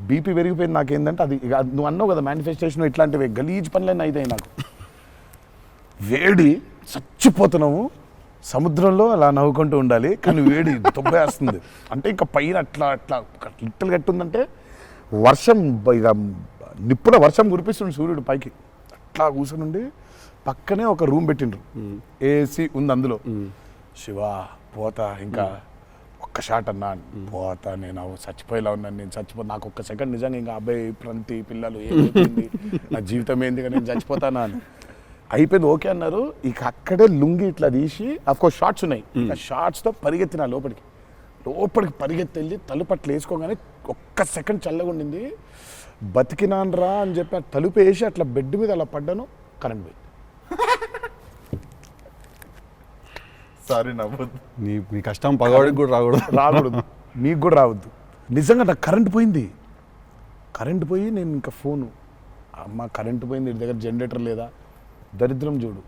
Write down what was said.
BP పెరిగిపోయింది. నాకేంటంటే అది ఇక నువ్వు అన్నావు కదా మేనిఫెస్టేషన్ ఇట్లాంటివి గలీజ్ పనులన్నీ అవుతాయి నాకు. వేడి చచ్చిపోతున్నాము, సముద్రంలో అలా నవ్వుకుంటూ ఉండాలి, కానీ వేడి తొబ్బేస్తుంది. అంటే ఇంకా పైన అట్లా అట్లా లిట్టలు కట్టుందంటే వర్షం, ఇక నిప్పుల వర్షం కురిపిస్తుంది సూర్యుడు పైకి. అట్లా కూర్చునుండి పక్కనే ఒక రూమ్ పెట్టిండ్రు, ఏసీ ఉంది అందులో. శివ పోతా, ఇంకా ఒక్క షాట్ అన్నా పోతా, నేను చచ్చిపోయేలా ఉన్నాను, నేను నాకు ఒక్క సెకండ్ నిజంగా ఇంకా అబ్బాయి ప్రంతి పిల్లలు ఏమైపోయింది, నా జీవితం ఏంది, నేను చచ్చిపోతానా అని అయిపోయింది. ఓకే అన్నారు. ఇక అక్కడే లుంగి ఇట్లా తీసి, అఫ్కోర్స్ షార్ట్స్ ఉన్నాయి, ఆ షార్ట్స్తో పరిగెత్తిన లోపలికి పరిగెత్తి వెళ్ళి తలుపు అట్లా వేసుకోగానే ఒక్క సెకండ్ చల్లగా ఉండింది. బతికినాన్రా అని చెప్పి ఆ తలుపు వేసి అట్లా బెడ్ మీద అలా పడ్డాను, కరెంట్ పోయింది. సారీ నవ్వద్దు, మీ కష్టం పగవాడికి కూడా రాకూడదు, మీకు కూడా రావద్దు. నిజంగా నాకు కరెంట్ పోయింది. కరెంట్ పోయి నేను ఇంకా ఫోను, అమ్మ కరెంట్ పోయింది, ఇంటి దగ్గర జనరేటర్ లేదా, దరిద్రం చూడు.